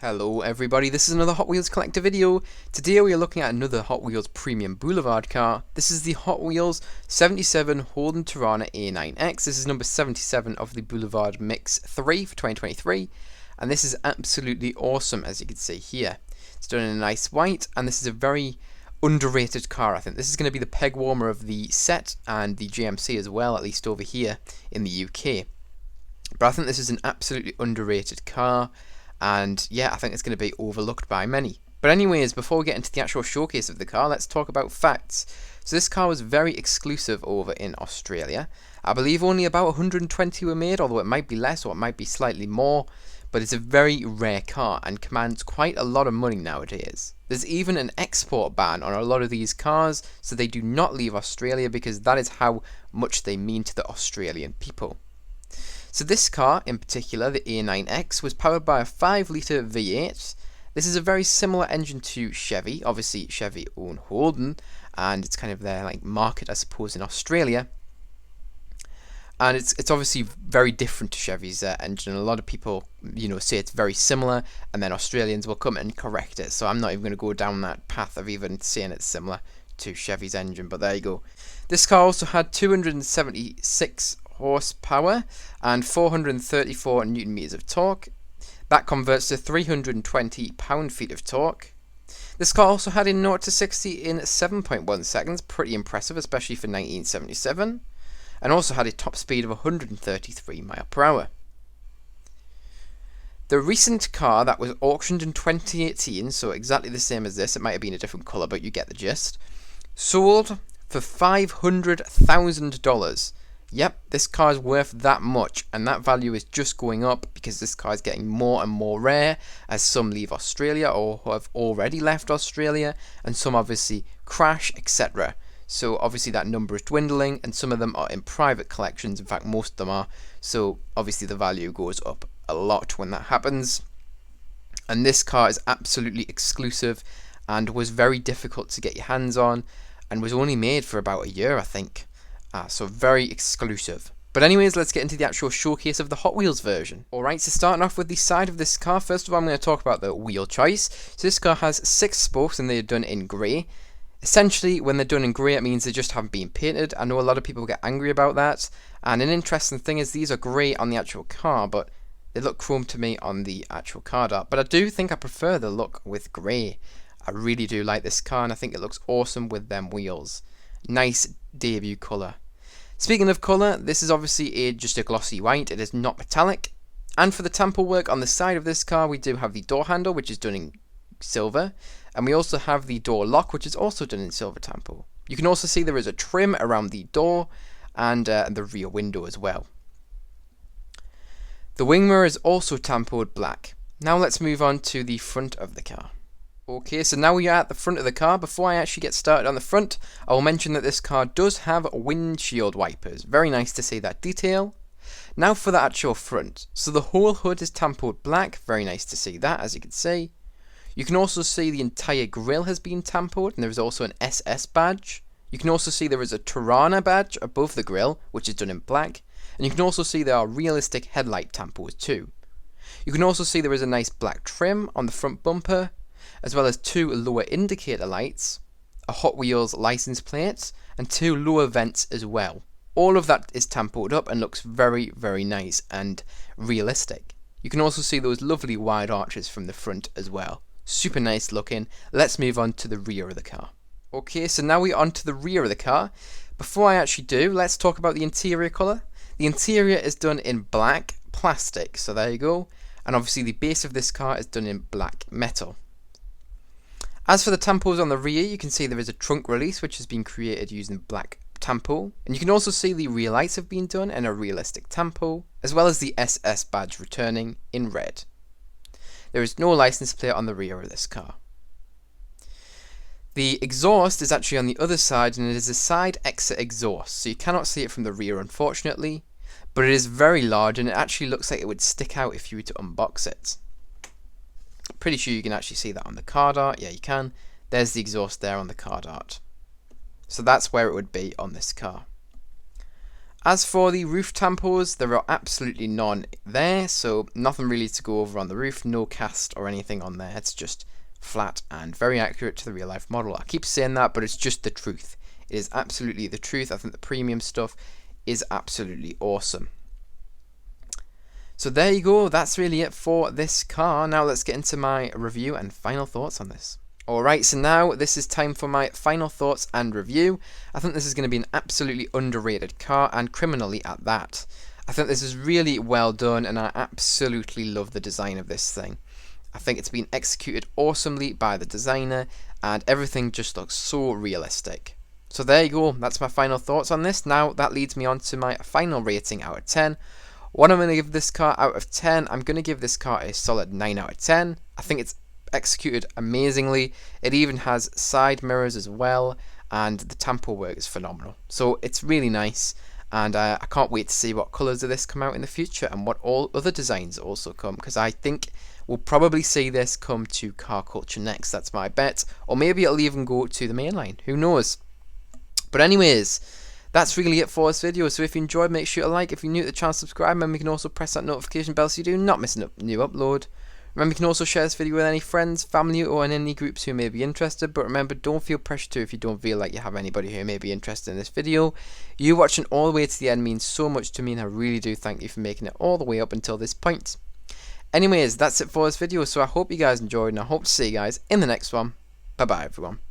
Hello everybody, this is another Hot Wheels collector video. Today we are looking at another Hot Wheels Premium Boulevard car. This is the Hot Wheels 77 Holden Torana A9X. This is number 77 of the Boulevard Mix 3 for 2023. And this is absolutely awesome, as you can see here. It's done in a nice white, and this is a very underrated car. I think this is going to be the peg warmer of the set and the GMC as well, at least over here in the UK. But I think this is an absolutely underrated car. And yeah, I think it's going to be overlooked by many. But anyways, before we get into the actual showcase of the car, let's talk about facts. So this car was very exclusive over in Australia. I believe only about 120 were made, although it might be less or it might be slightly more. But it's a very rare car and commands quite a lot of money nowadays. There's even an export ban on a lot of these cars, so they do not leave Australia because that is how much they mean to the Australian people. So this car in particular, the A9X, was powered by a 5-litre V8. This is a very similar engine to Chevy. Obviously Chevy own Holden, and it's kind of their market, I suppose, in Australia. And it's obviously very different to Chevy's engine. A lot of people, say it's very similar, and then Australians will come and correct it. So I'm not even going to go down that path of even saying it's similar to Chevy's engine, but there you go. This car also had 276 horsepower and 434 newton meters of torque. That converts to 320 pound-feet of torque. This car also had a 0 to 60 in 7.1 seconds, pretty impressive, especially for 1977, and also had a top speed of 133 mile per hour. The recent car that was auctioned in 2018, so exactly the same as this, it might have been a different colour, but you get the gist, sold for $500,000. Yep, this car is worth that much, and that value is just going up because this car is getting more and more rare as some leave Australia or have already left Australia, and some obviously crash, etc. So obviously that number is dwindling, and some of them are in private collections. In fact, most of them are. So obviously the value goes up a lot when that happens. And this car is absolutely exclusive and was very difficult to get your hands on, and was only made for about a year, I think. So very exclusive. But anyways, let's get into the actual showcase of the Hot Wheels version. Alright, so starting off with the side of this car, first of all I'm going to talk about the wheel choice. So this car has 6 spokes and they're done in grey. Essentially, when they're done in grey, it means they just haven't been painted. I know a lot of people get angry about that. And an interesting thing is these are grey on the actual car, but they look chrome to me on the actual card art. But I do think I prefer the look with grey. I really do like this car, and I think it looks awesome with them wheels. Nice debut colour. Speaking of colour, this is obviously just a glossy white. It is not metallic. And for the temple work on the side of this car, we do have the door handle, which is done in silver. And we also have the door lock, which is also done in silver temple. You can also see there is a trim around the door and the rear window as well. The wing mirror is also templed black. Now let's move on to the front of the car. Okay, so now we are at the front of the car. Before I actually get started on the front, I will mention that this car does have windshield wipers. Very nice to see that detail. Now for the actual front. So the whole hood is templed black. Very nice to see that, as you can see. You can also see the entire grille has been templed, and there is also an SS badge. You can also see there is a Torana badge above the grille, which is done in black. And you can also see there are realistic headlight temples too. You can also see there is a nice black trim on the front bumper, as well as 2 lower indicator lights, a Hot Wheels license plate, and 2 lower vents as well. All of that is templed up and looks very, very nice and realistic. You can also see those lovely wide arches from the front as well. Super nice looking. Let's move on to the rear of the car. Okay, so now we're on to the rear of the car. Before I actually do, let's talk about the interior colour. The interior is done in black plastic, so there you go. And obviously the base of this car is done in black metal. As for the temples on the rear, you can see there is a trunk release which has been created using black temple. And you can also see the rear lights have been done in a realistic temple, as well as the SS badge returning in red. There is no license plate on the rear of this car. The exhaust is actually on the other side, and it is a side exit exhaust, so you cannot see it from the rear unfortunately, but it is very large and it actually looks like it would stick out if you were to unbox it. Pretty sure you can actually see that on the card art. Yeah, you can. There's the exhaust there on the card art. So that's where it would be on this car. As for the roof tampos, there are absolutely none there, so nothing really to go over on the roof, no cast or anything on there, it's just flat and very accurate to the real life model. I keep saying that, but it's just the truth. It is absolutely the truth. I think the premium stuff is absolutely awesome. So there you go, that's really it for this car. Now let's get into my review and final thoughts on this. Alright, so now this is time for my final thoughts and review. I think this is going to be an absolutely underrated car, and criminally at that. I think this is really well done, and I absolutely love the design of this thing. I think it's been executed awesomely by the designer, and everything just looks so realistic. So there you go, that's my final thoughts on this. Now that leads me on to my final rating out of 10. What I'm going to give this car out of 10, I'm going to give this car a solid 9 out of 10. I think it's executed amazingly. It even has side mirrors as well, and the tampo work is phenomenal. So it's really nice, and I can't wait to see what colours of this come out in the future and what all other designs also come, because I think we'll probably see this come to car culture next. That's my bet, or maybe it'll even go to the mainline, who knows. But anyways, that's really it for this video. So if you enjoyed, make sure to like. If you're new to the channel, subscribe. Remember, you can also press that notification bell so you do not miss a new upload. Remember, you can also share this video with any friends, family, or in any groups who may be interested. But remember, don't feel pressure to if you don't feel like you have anybody who may be interested in this video. You watching all the way to the end means so much to me, and I really do thank you for making it all the way up until this point. Anyways, that's it for this video. So I hope you guys enjoyed, and I hope to see you guys in the next one. Bye bye, everyone.